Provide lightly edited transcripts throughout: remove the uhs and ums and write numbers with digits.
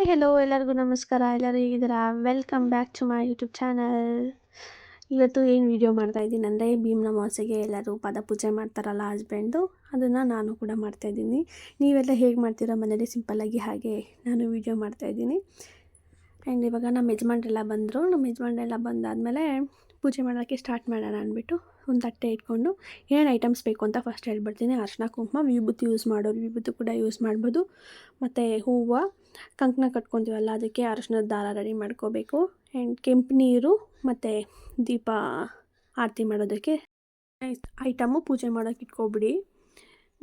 Hello ಎಲ್ಲರಿಗೂ ನಮಸ್ಕಾರ. ಎಲ್ಲರೂ ಹೇಗಿದ್ದೀರಾ? Welcome back to my YouTube channel. ಇವತ್ತು ಏನು ವಿಡಿಯೋ ಮಾಡ್ತಾಯಿದ್ದೀನಿ ಅಂದರೆ, ಭೀಮ್ನ ಅಮಾವಾಸ್ಯೆಗೆ ಎಲ್ಲರೂ ಪೂಜೆ ಮಾಡ್ತಾರಲ್ಲ ಹಸ್ಬೆಂಡು, ಅದನ್ನು ನಾನು ಕೂಡ ಮಾಡ್ತಾಯಿದ್ದೀನಿ. ನೀವೆಲ್ಲ ಹೇಗೆ ಮಾಡ್ತೀರಾ ಮನೇಲಿ ಸಿಂಪಲ್ಲಾಗಿ, ಹಾಗೆ ನಾನು ವಿಡಿಯೋ ಮಾಡ್ತಾಯಿದ್ದೀನಿ. ಆ್ಯಂಡ್ ಇವಾಗ ನಮ್ಮ ಯಜಮಾನ್ರೆಲ್ಲ ಬಂದರು. ನಮ್ಮ ಯಜಮಾನ್ರೆಲ್ಲ ಬಂದಾದಮೇಲೆ ಪೂಜೆ ಮಾಡೋಕ್ಕೆ ಸ್ಟಾರ್ಟ್ ಮಾಡೋಣ ಅಂದ್ಬಿಟ್ಟು ಒಂದು ತಟ್ಟೆ ಇಟ್ಕೊಂಡು ಏನೇನು ಐಟಮ್ಸ್ ಬೇಕು ಅಂತ ಫಸ್ಟ್ ಹೇಳ್ಬಿಡ್ತೀನಿ. ಅರಿಶಿನ, ಕುಂಕುಮ, ವಿಭೂತಿ ಯೂಸ್ ಮಾಡೋರು ವಿಭೂತಿ ಕೂಡ ಯೂಸ್ ಮಾಡ್ಬೋದು. ಮತ್ತು ಹೂವು, ಕಂಕಣ ಕಟ್ಕೊತೀವಲ್ಲ ಅದಕ್ಕೆ ಅರಿಶಿನದ ದಾರ ರೆಡಿ ಮಾಡ್ಕೋಬೇಕು. ಆ್ಯಂಡ್ ಕೆಂಪು ನೀರು ಮತ್ತು ದೀಪ ಆರತಿ ಮಾಡೋದಕ್ಕೆ ಐಟಮು ಪೂಜೆ ಮಾಡೋಕ್ಕೆ ಇಟ್ಕೊಬಿಡಿ.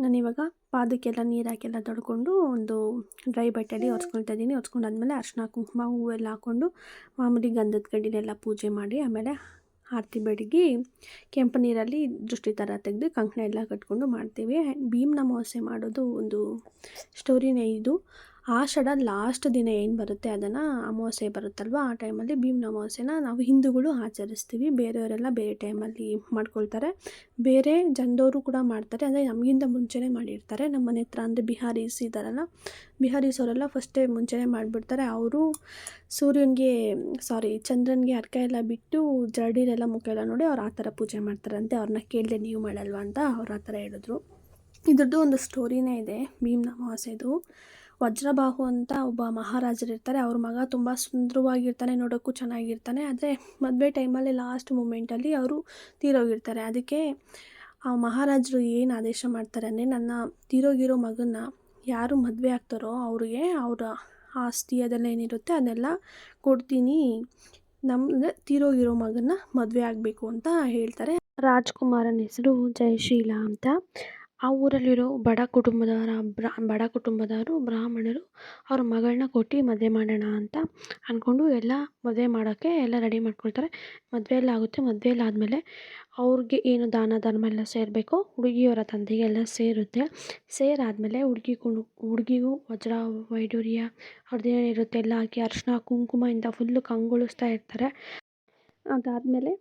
ನಾನಿವಾಗ ಪಾದಕ್ಕೆಲ್ಲ ನೀರು ಹಾಕೆಲ್ಲ ತೊಳ್ಕೊಂಡು ಒಂದು ಡ್ರೈ ಬಟ್ಟೆಯಲ್ಲಿ ಒರೆಸ್ಕೊಳ್ತಾ ಇದ್ದೀನಿ. ಒರೆಸ್ಕೊಂಡಾದ್ಮೇಲೆ ಅರಿಶಿನ, ಕುಂಕುಮ, ಹೂವೆಲ್ಲ ಹಾಕ್ಕೊಂಡು ಮಾಮೂಲಿ ಗಂಧದ ಕಡ್ಡಿಲೆಲ್ಲ ಪೂಜೆ ಮಾಡಿ ಆಮೇಲೆ ಆರತಿ ಬೆಳಗಿ ಕೆಂಪು ನೀರಲ್ಲಿ ದೃಷ್ಟಿ ಥರ ತೆಗೆದು ಕಂಕಣ ಎಲ್ಲ ಕಟ್ಕೊಂಡು ಮಾಡ್ತೀವಿ. ಭೀಮ್ನ ಅಮಾವಾಸ್ಯೆ ಮಾಡೋದು ಒಂದು ಸ್ಟೋರಿನೇ ಇದು. ಆಷಾಢ ಲಾಸ್ಟ್ ದಿನ ಏನು ಬರುತ್ತೆ ಅದನ್ನು ಅಮಾವಾಸ್ಯೆ ಬರುತ್ತಲ್ವ, ಆ ಟೈಮಲ್ಲಿ ಭೀಮ್ನ ಅಮಾವಾಸ್ಯೆನ ನಾವು ಹಿಂದೂಗಳು ಆಚರಿಸ್ತೀವಿ. ಬೇರೆಯವರೆಲ್ಲ ಬೇರೆ ಟೈಮಲ್ಲಿ ಮಾಡ್ಕೊಳ್ತಾರೆ. ಬೇರೆ ಜನದವರು ಕೂಡ ಮಾಡ್ತಾರೆ, ಅಂದರೆ ನಮಗಿಂತ ಮುಂಚೆನೇ ಮಾಡಿರ್ತಾರೆ. ನಮ್ಮ ಮನೆ ಹತ್ರ ಅಂದರೆ ಬಿಹಾರೀಸ್ ಇದ್ದಾರಲ್ಲ, ಬಿಹಾರೀಸ್ ಅವರೆಲ್ಲ ಫಸ್ಟೇ ಮುಂಚೆನೇ ಮಾಡಿಬಿಡ್ತಾರೆ. ಅವರು ಚಂದ್ರನಿಗೆ ಅರ್ಕ ಎಲ್ಲ ಬಿಟ್ಟು ಜರಡಿರೆಲ್ಲ ಮುಖ ಎಲ್ಲ ನೋಡಿ ಅವ್ರು ಆ ಥರ ಪೂಜೆ ಮಾಡ್ತಾರಂತೆ. ಅವ್ರನ್ನ ಕೇಳಿದೆ ನೀವು ಮಾಡಲ್ವಾ ಅಂತ, ಅವ್ರು ಆ ಥರ ಹೇಳಿದ್ರು. ಇದ್ರದ್ದು ಒಂದು ಸ್ಟೋರಿನೇ ಇದೆ ಭೀಮ್ನ ಅಮಾವಾಸ್ಯೆದು. ವಜ್ರಬಾಹು ಅಂತ ಒಬ್ಬ ಮಹಾರಾಜರಿರ್ತಾರೆ. ಅವ್ರ ಮಗ ತುಂಬ ಸುಂದರವಾಗಿರ್ತಾನೆ, ನೋಡೋಕ್ಕೂ ಚೆನ್ನಾಗಿರ್ತಾನೆ. ಆದರೆ ಮದುವೆ ಟೈಮಲ್ಲಿ ಲಾಸ್ಟ್ ಮೂಮೆಂಟಲ್ಲಿ ಅವರು ತೀರೋಗಿರ್ತಾರೆ. ಅದಕ್ಕೆ ಆ ಮಹಾರಾಜರು ಏನು ಆದೇಶ ಮಾಡ್ತಾರೆ ಅಂದರೆ, ನನ್ನ ತೀರೋಗಿರೋ ಮಗನ್ನ ಯಾರು ಮದುವೆ ಆಗ್ತಾರೋ ಅವ್ರಿಗೆ ಅವರ ಆಸ್ತಿ ಅದೆಲ್ಲ ಏನಿರುತ್ತೆ ಅದೆಲ್ಲ ಕೊಡ್ತೀನಿ, ನಮ್ಮ ತೀರೋಗಿರೋ ಮಗನ್ನ ಮದುವೆ ಆಗಬೇಕು ಅಂತ ಹೇಳ್ತಾರೆ. ರಾಜ್ಕುಮಾರನ ಹೆಸರು ಜಯಶೀಲ ಅಂತ. ಆ ಊರಲ್ಲಿರೋ ಬಡ ಕುಟುಂಬದವರು ಬ್ರಾಹ್ಮಣರು ಅವ್ರ ಮಗಳನ್ನ ಕೊಟ್ಟು ಮದುವೆ ಮಾಡೋಣ ಅಂತ ಅಂದ್ಕೊಂಡು ಎಲ್ಲ ಮದುವೆ ಮಾಡೋಕ್ಕೆ ಎಲ್ಲ ರೆಡಿ ಮಾಡ್ಕೊಳ್ತಾರೆ. ಮದುವೆ ಎಲ್ಲ ಆಗುತ್ತೆ. ಮದುವೆ ಎಲ್ಲ ಆದಮೇಲೆ ಅವ್ರಿಗೆ ಏನು ದಾನ ಧರ್ಮ ಎಲ್ಲ ಸೇರಬೇಕು, ಹುಡುಗಿಯವರ ತಂದೆಗೆಲ್ಲ ಸೇರುತ್ತೆ. ಸೇರಾದಮೇಲೆ ಹುಡುಗಿಗೂ ವಜ್ರ ವೈಡೂರ್ಯ ಅವ್ರದ್ದೇನಿರುತ್ತೆ ಎಲ್ಲ ಹಾಕಿ ಅರಿಶಿನ ಕುಂಕುಮದಿಂದ ಫುಲ್ಲು ಕಂಗೊಳಿಸ್ತಾ ಇರ್ತಾರೆ. ಅದಾದಮೇಲೆ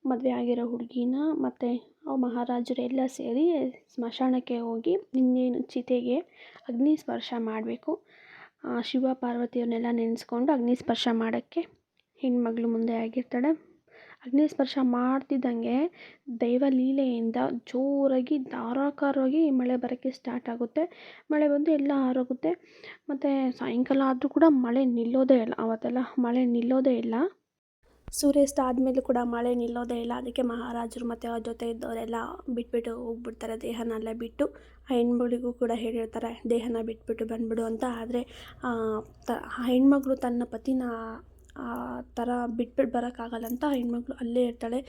ಮದುವೆ ಆಗಿರೋ ಹುಡುಗಿನ ಮತ್ತು ಮಹಾರಾಜರೆಲ್ಲ ಸೇರಿ ಸ್ಮಶಾನಕ್ಕೆ ಹೋಗಿ ಇನ್ನೇನು ಚಿತೆಗೆ ಅಗ್ನಿ ಸ್ಪರ್ಶ ಮಾಡಬೇಕು. ಶಿವ ಪಾರ್ವತಿಯವ್ರನ್ನೆಲ್ಲ ನೆನೆಸ್ಕೊಂಡು ಅಗ್ನಿ ಸ್ಪರ್ಶ ಮಾಡೋಕ್ಕೆ ಹೆಣ್ಮಗಳು ಮುಂದೆ ಆಗಿರ್ತಾಳೆ. ಅಗ್ನಿ ಸ್ಪರ್ಶ ಮಾಡ್ತಿದ್ದಂಗೆ ದೈವ ಲೀಲೆಯಿಂದ ಜೋರಾಗಿ ಧಾರಾಕಾರವಾಗಿ ಮಳೆ ಬರೋಕ್ಕೆ ಸ್ಟಾರ್ಟ್ ಆಗುತ್ತೆ. ಮಳೆ ಬಂದು ಎಲ್ಲ ಆರೋಗುತ್ತೆ. ಮತ್ತು ಸಾಯಂಕಾಲ ಆದರೂ ಕೂಡ ಮಳೆ ನಿಲ್ಲೋದೇ ಇಲ್ಲ. ಅವತ್ತೆಲ್ಲ ಮಳೆ ನಿಲ್ಲೋದೇ ಇಲ್ಲ. ಸೂರ್ಯಾಸ್ತ ಆದಮೇಲೂ ಕೂಡ ಮಳೆ ನಿಲ್ಲೋದೇ ಇಲ್ಲ. ಅದಕ್ಕೆ ಮಹಾರಾಜರು ಮತ್ತು ಅವ್ರ ಜೊತೆ ಇದ್ದವರೆಲ್ಲ ಬಿಟ್ಬಿಟ್ಟು ಹೋಗ್ಬಿಡ್ತಾರೆ, ದೇಹನೆಲ್ಲ ಬಿಟ್ಟು. ಆ ಹೆಣ್ಮಗಳಿಗೂ ಕೂಡ ಹೇಳಿರ್ತಾರೆ ದೇಹನ ಬಿಟ್ಬಿಟ್ಟು ಬಂದ್ಬಿಡು ಅಂತ. ಆದರೆ ಆ ಹೆಣ್ಮಗಳು ತನ್ನ ಪತಿನ ಆ ಥರ ಬಿಟ್ಬಿಟ್ಟು ಬರೋಕ್ಕಾಗಲ್ಲ ಅಂತ ಹೆಣ್ಮಗಳು ಅಲ್ಲೇ ಇರ್ತಾಳೆ.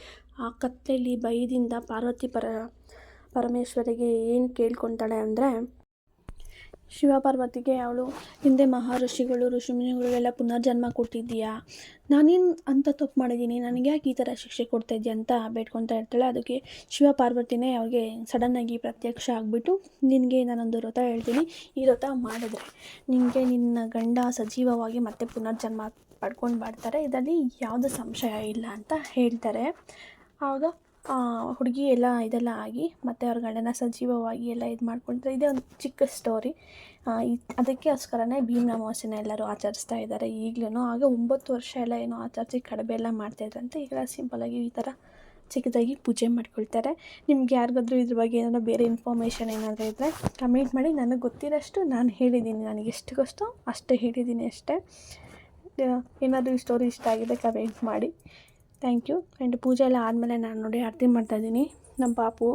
ಆ ಕತ್ತಲೆಯಲ್ಲಿ ಭಯದಿಂದ ಪಾರ್ವತಿ ಪರಮೇಶ್ವರಿಗೆ ಏನು ಕೇಳ್ಕೊತಾಳೆ ಅಂದರೆ, ಶಿವಪಾರ್ವತಿಗೆ ಅವಳು ಹಿಂದೆ ಋಷಿಮುನಿಗಳಿಗೆಲ್ಲ ಪುನರ್ಜನ್ಮ ಕೊಟ್ಟಿದ್ದೀಯಾ, ನಾನೇನು ಅಂತ ತಪ್ಪು ಮಾಡಿದ್ದೀನಿ, ನನಗೆ ಯಾಕೆ ಈ ಥರ ಶಿಕ್ಷೆ ಕೊಡ್ತಾಯಿದ್ಯಾ ಅಂತ ಬೇಡ್ಕೊತಾ ಇರ್ತಾಳೆ. ಅದಕ್ಕೆ ಶಿವಪಾರ್ವತಿನೇ ಅವ್ರಿಗೆ ಸಡನ್ನಾಗಿ ಪ್ರತ್ಯಕ್ಷ ಆಗಿಬಿಟ್ಟು, ನಿನಗೆ ನಾನೊಂದು ವ್ರತ ಹೇಳ್ತೀನಿ, ಈ ವ್ರತ ಮಾಡಿದ್ರೆ ನಿನಗೆ ನಿನ್ನ ಗಂಡ ಸಜೀವವಾಗಿ ಮತ್ತೆ ಪುನರ್ಜನ್ಮ ಪಡ್ಕೊಂಡು ಬರ್ತಾರೆ, ಇದರಲ್ಲಿ ಯಾವುದೇ ಸಂಶಯ ಇಲ್ಲ ಅಂತ ಹೇಳ್ತಾರೆ. ಆವಾಗ ಹುಡುಗಿ ಎಲ್ಲ ಇದೆಲ್ಲ ಆಗಿ ಮತ್ತು ಅವ್ರ ಗಂಡನ ಸಜೀವವಾಗಿ ಎಲ್ಲ ಇದು ಮಾಡ್ಕೊಳ್ತಾರೆ. ಇದೇ ಒಂದು ಚಿಕ್ಕ ಸ್ಟೋರಿ. ಅದಕ್ಕೋಸ್ಕರನೇ ಭೀಮ್ನ ಅಮಾವಾಸ್ಯೆನ ಎಲ್ಲರೂ ಆಚರಿಸ್ತಾ ಇದ್ದಾರೆ ಈಗಲೂ. ಆಗ 9 ವರ್ಷ ಎಲ್ಲ ಏನೋ ಆಚರಿಸಿ ಕಡಿಮೆ ಎಲ್ಲ ಮಾಡ್ತಾಯಿದ್ರಂತೆ. ಈಗ ಸಿಂಪಲ್ಲಾಗಿ ಈ ಥರ ಚಿಕ್ಕದಾಗಿ ಪೂಜೆ ಮಾಡ್ಕೊಳ್ತಾರೆ. ನಿಮ್ಗೆ ಯಾರಿಗಾದ್ರೂ ಇದ್ರ ಬಗ್ಗೆ ಏನಾದರೂ ಬೇರೆ ಇನ್ಫಾರ್ಮೇಷನ್ ಏನಾದರೂ ಇದ್ದರೆ ಕಮೆಂಟ್ ಮಾಡಿ. ನನಗೆ ಗೊತ್ತಿರೋಷ್ಟು ನಾನು ಹೇಳಿದ್ದೀನಿ, ನನಗೆ ಎಷ್ಟು ಕಷ್ಟೋ ಅಷ್ಟೇ ಹೇಳಿದ್ದೀನಿ ಅಷ್ಟೇ. ಏನಾದರೂ ಈ ಸ್ಟೋರಿ ಇಷ್ಟ ಆಗಿದೆ ಕಮೆಂಟ್ ಮಾಡಿ. Thank you. ಆ್ಯಂಡ್ ಪೂಜೆ ಎಲ್ಲ ಆದಮೇಲೆ ನಾನು ನೋಡಿ ಆರತಿ ಮಾಡ್ತಾಯಿದ್ದೀನಿ. ನಮ್ಮ ಪಾಪು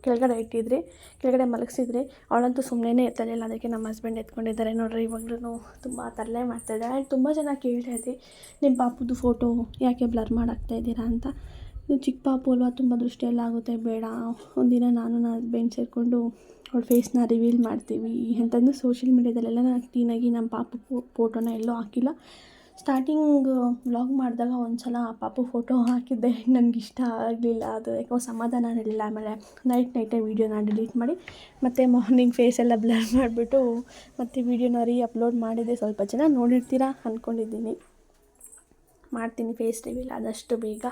ಕೆಳಗಡೆ ಇಟ್ಟಿದ್ರಿ, ಕೆಳಗಡೆ ಮಲಗಿಸಿದ್ರಿ. ಅವಳಂತೂ ಸುಮ್ಮನೆ ಇರ್ತಾಯಿಲ್ಲ. ಅದಕ್ಕೆ ನಮ್ಮ ಹಸ್ಬೆಂಡ್ ಎತ್ಕೊಂಡಿದ್ದಾರೆ ನೋಡ್ರಿ. ಇವಾಗಲೂ ತುಂಬ ತರಲೆ ಮಾಡ್ತಾಯಿದ್ದಾರೆ. ಆ್ಯಂಡ್ ತುಂಬ ಜನ ಕೇಳ್ತಾಯಿದ್ರಿ, ನಿಮ್ಮ ಪಾಪುದು ಫೋಟೋ ಯಾಕೆ ಬ್ಲರ್ ಮಾಡಾಕ್ತಾಯಿದ್ದೀರಾ ಅಂತ. ನೀವು ಚಿಕ್ಕ ಪಾಪು ಅಲ್ವಾ, ತುಂಬ ದೃಷ್ಟಿ ಎಲ್ಲ ಆಗುತ್ತೆ, ಬೇಡ. ಒಂದಿನ ನಾನು ನನ್ನ ಹಸ್ಬೆಂಡ್ ಸೇರಿಕೊಂಡು ಅವಳ ಫೇಸ್ನ ರಿವೀಲ್ ಮಾಡ್ತೀವಿ ಅಂತಂದು ಸೋಷಿಯಲ್ ಮೀಡ್ಯಾದಲ್ಲೆಲ್ಲ ನಾನು ಕ್ಲೀನಾಗಿ ನಮ್ಮ ಪಾಪು ಫೋಟೋನ ಎಲ್ಲೂ ಹಾಕಿಲ್ಲ. ಸ್ಟಾರ್ಟಿಂಗ್ ವ್ಲಾಗ್ ಮಾಡಿದಾಗ ಒಂದು ಸಲ ಪಾಪು ಫೋಟೋ ಹಾಕಿದ್ದೆ, ನನಗಿಷ್ಟ ಆಗಲಿಲ್ಲ. ಅದು ಯಾಕೋ ಸಮಾಧಾನ ಇರಲಿಲ್ಲ. ಆಮೇಲೆ ನೈಟೇ ವೀಡಿಯೋನ ಡಿಲೀಟ್ ಮಾಡಿ ಮತ್ತು ಮಾರ್ನಿಂಗ್ ಫೇಸ್ ಎಲ್ಲ ಬ್ಲರ್ ಮಾಡಿಬಿಟ್ಟು ಮತ್ತು ವೀಡಿಯೋನ ಅಪ್ಲೋಡ್ ಮಾಡಿದ್ದೆ. ಸ್ವಲ್ಪ ಜನ ನೋಡಿರ್ತೀರಾ ಅಂದ್ಕೊಂಡಿದ್ದೀನಿ. ಮಾಡ್ತೀನಿ ಫೇಸ್ ರಿವೀಲ್ ಆದಷ್ಟು ಬೇಗ.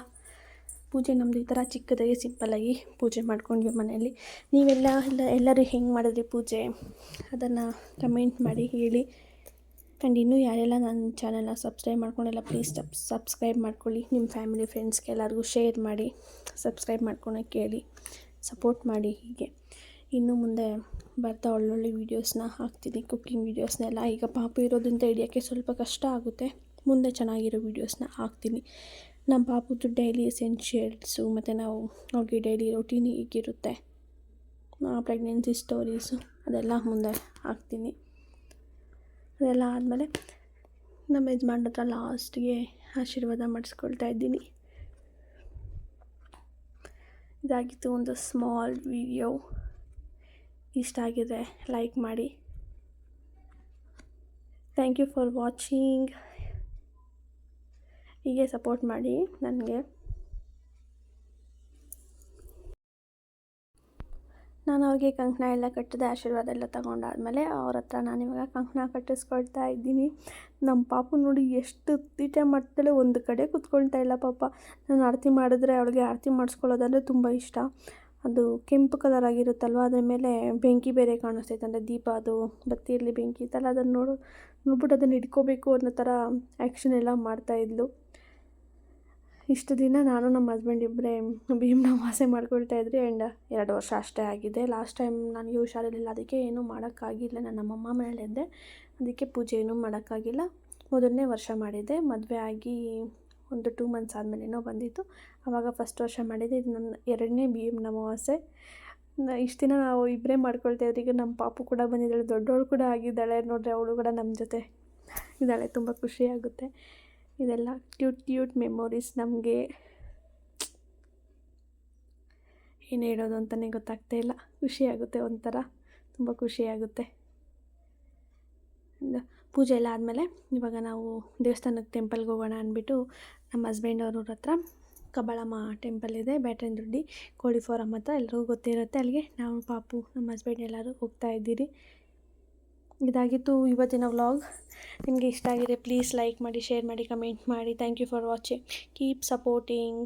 ಪೂಜೆ ನಮ್ಮದು ಈ ಥರ ಚಿಕ್ಕದಾಗಿ ಸಿಂಪಲ್ಲಾಗಿ ಪೂಜೆ ಮಾಡ್ಕೊಂಡ್ವಿ ಮನೆಯಲ್ಲಿ. ನೀವೆಲ್ಲ ಎಲ್ಲರೂ ಹೆಂಗೆ ಮಾಡಿದ್ರಿ ಪೂಜೆ, ಅದನ್ನು ಕಮೆಂಟ್ ಮಾಡಿ ಹೇಳಿ. ಆ್ಯಂಡ್ ಇನ್ನೂ ಯಾರೆಲ್ಲ ನನ್ನ ಚಾನಲ್ನ ಸಬ್ಸ್ಕ್ರೈಬ್ ಮಾಡ್ಕೊಂಡಿಲ್ಲ ಪ್ಲೀಸ್ ಸಬ್ಸ್ಕ್ರೈಬ್ ಮಾಡ್ಕೊಳ್ಳಿ. ನಿಮ್ಮ ಫ್ಯಾಮಿಲಿ ಫ್ರೆಂಡ್ಸ್ಗೆ ಎಲ್ಲರಿಗೂ ಶೇರ್ ಮಾಡಿ, ಸಬ್ಸ್ಕ್ರೈಬ್ ಮಾಡ್ಕೊಳಕ್ಕೆ ಹೇಳಿ, ಸಪೋರ್ಟ್ ಮಾಡಿ. ಹೀಗೆ ಇನ್ನು ಮುಂದೆ ಬರ್ತಾ ಒಳ್ಳೊಳ್ಳೆ ವೀಡಿಯೋಸ್ನ ಹಾಕ್ತೀನಿ, ಕುಕ್ಕಿಂಗ್ ವೀಡಿಯೋಸ್ನೆಲ್ಲ. ಈಗ ಪಾಪು ಇರೋದ್ರಿಂದ ಹಿಡಿಯೋಕ್ಕೆ ಸ್ವಲ್ಪ ಕಷ್ಟ ಆಗುತ್ತೆ, ಮುಂದೆ ಚೆನ್ನಾಗಿರೋ ವೀಡಿಯೋಸ್ನ ಹಾಕ್ತೀನಿ. ನಮ್ಮ ಪಾಪುದು ಡೈಲಿ ಎಸೆನ್ಷಿಯಲ್ಸು ಮತ್ತು ನಾವು ಅವ್ರಿಗೆ ಡೈಲಿ ರೊಟೀನ್ ಹೀಗಿರುತ್ತೆ, ಪ್ರೆಗ್ನೆನ್ಸಿ ಸ್ಟೋರೀಸು ಅದೆಲ್ಲ ಮುಂದೆ ಹಾಕ್ತೀನಿ. ಅದೆಲ್ಲ ಆದಮೇಲೆ ನಮ್ಮ ಯಜಮಾನ್ರ ಹತ್ರ ಲಾಸ್ಟ್ಗೆ ಆಶೀರ್ವಾದ ಮಾಡಿಸ್ಕೊಳ್ತಾ ಇದ್ದೀನಿ. ಇದಾಗಿತ್ತು ಒಂದು ಸ್ಮಾಲ್ ವಿಡಿಯೋ. ಇಷ್ಟ ಆಗಿದೆ ಲೈಕ್ ಮಾಡಿ. Thank you for watching. ಹೀಗೆ ಸಪೋರ್ಟ್ ಮಾಡಿ ನನಗೆ. ನಾನು ಅವ್ರಿಗೆ ಕಂಕಣ ಎಲ್ಲ ಕಟ್ಟಿದೆ, ಆಶೀರ್ವಾದ ಎಲ್ಲ ತೊಗೊಂಡಾದ್ಮೇಲೆ ಅವ್ರ ಹತ್ರ ನಾನಿವಾಗ ಕಂಕಣ ಕಟ್ಟಿಸ್ಕೊಳ್ತಾ ಇದ್ದೀನಿ. ನಮ್ಮ ಪಾಪು ನೋಡಿ ಎಷ್ಟು ತೀಟೆ ಮಾಡ್ತಾಳೆ, ಒಂದು ಕಡೆ ಕೂತ್ಕೊಳ್ತಾ ಇಲ್ಲ ಪಾಪ. ನಾನು ಆರತಿ ಮಾಡಿದ್ರೆ ಅವಳಿಗೆ ಆರತಿ ಮಾಡಿಸ್ಕೊಳ್ಳೋದಂದರೆ ತುಂಬ ಇಷ್ಟ. ಅದು ಕೆಂಪು ಕಲರ್ ಆಗಿರುತ್ತಲ್ವ, ಅದ್ರ ಮೇಲೆ ಬೆಂಕಿ ಬೇರೆ ಕಾಣಿಸ್ತೈತೆ, ಅಂದರೆ ದೀಪ ಅದು ಬತ್ತಿಯಲ್ಲಿ ಬೆಂಕಿ ಇತ್ತಲ್ಲ, ಅದನ್ನು ನೋಡ್ಬಿಟ್ಟು ಅದನ್ನು ಹಿಡ್ಕೋಬೇಕು ಅನ್ನೋ ಥರ ಆ್ಯಕ್ಷನ್ ಎಲ್ಲ ಮಾಡ್ತಾಯಿದ್ಲು. ಇಷ್ಟು ದಿನ ನಾನು ನಮ್ಮ ಹಸ್ಬೆಂಡ್ ಇಬ್ಬರೇ ಭೀಮನ ಅಮಾವಾಸ್ಯೆ ಮಾಡ್ಕೊಳ್ತಾ ಇದ್ರಿ. ಆ್ಯಂಡ್ 2 ವರ್ಷ ಅಷ್ಟೇ ಆಗಿದೆ. ಲಾಸ್ಟ್ ಟೈಮ್ ನನಗೆ ಹುಷಾರಿರಲಿಲ್ಲ, ಅದಕ್ಕೆ ಏನೂ ಮಾಡೋಕ್ಕಾಗಿಲ್ಲ. ನಾನು ನಮ್ಮಮ್ಮ ಮನೇಲಿದ್ದೆ, ಅದಕ್ಕೆ ಪೂಜೆ ಏನೂ ಮಾಡೋಕ್ಕಾಗಿಲ್ಲ. ಮೊದಲನೇ ವರ್ಷ ಮಾಡಿದ್ದೆ, ಮದುವೆ ಆಗಿ ಒಂದು 2 ಮಂತ್ಸ್ ಆದಮೇಲೇನೋ ಬಂದಿತ್ತು, ಆವಾಗ ಫಸ್ಟ್ ವರ್ಷ ಮಾಡಿದ್ದೆ. ಇದು ನನ್ನ 2ನೇ ಭೀಮನ ಅಮಾವಾಸ್ಯೆ. ಇಷ್ಟು ದಿನ ನಾವು ಇಬ್ಬರೇ ಮಾಡ್ಕೊಳ್ತಾ ಇದ್ರಿ. ಈಗ ನಮ್ಮ ಪಾಪು ಕೂಡ ಬಂದಿದ್ದಾಳೆ, ದೊಡ್ಡವಳು ಕೂಡ ಆಗಿದ್ದಾಳೆ. ನೋಡಿರಿ, ಅವಳು ಕೂಡ ನಮ್ಮ ಜೊತೆ ಇದ್ದಾಳೆ. ತುಂಬ ಖುಷಿಯಾಗುತ್ತೆ. ಇದೆಲ್ಲ ಕ್ಯೂಟ್ ಮೆಮೊರೀಸ್. ನಮಗೆ ಏನು ಹೇಳೋದು ಅಂತಲೇ ಗೊತ್ತಾಗ್ತಾ ಇಲ್ಲ. ಖುಷಿಯಾಗುತ್ತೆ, ಒಂಥರ ತುಂಬ ಖುಷಿಯಾಗುತ್ತೆ. ಪೂಜೆ ಎಲ್ಲ ಆದಮೇಲೆ ಇವಾಗ ನಾವು ದೇವಸ್ಥಾನಕ್ಕೆ ಟೆಂಪಲ್ಗೆ ಹೋಗೋಣ ಅಂದ್ಬಿಟ್ಟು ನಮ್ಮ ಹಸ್ಬೆಂಡ್ ಅವ್ರ ಹತ್ರ ಕಬ್ಬಾಳಮ್ಮ ಟೆಂಪಲ್ ಇದೆ, ಬ್ಯಾಟರಾಯನಗುಡಿ ಕೋಳಿ ಫಾರಮ್ ಹತ್ರ, ಎಲ್ರಿಗೂ ಗೊತ್ತಿರುತ್ತೆ. ಅಲ್ಲಿಗೆ ನಾವು ಪಾಪು ನಮ್ಮ ಹಸ್ಬೆಂಡ್ ಎಲ್ಲರೂ ಹೋಗ್ತಾ ಇದ್ದೀರಿ. ಇದಾಗಿತ್ತು ಇವತ್ತಿನ ವ್ಲಾಗ್. ನಿಮಗೆ ಇಷ್ಟ ಆಗಿದೆ ಪ್ಲೀಸ್ ಲೈಕ್ ಮಾಡಿ, ಶೇರ್ ಮಾಡಿ, ಕಮೆಂಟ್ ಮಾಡಿ. Thank you for watching. Keep supporting.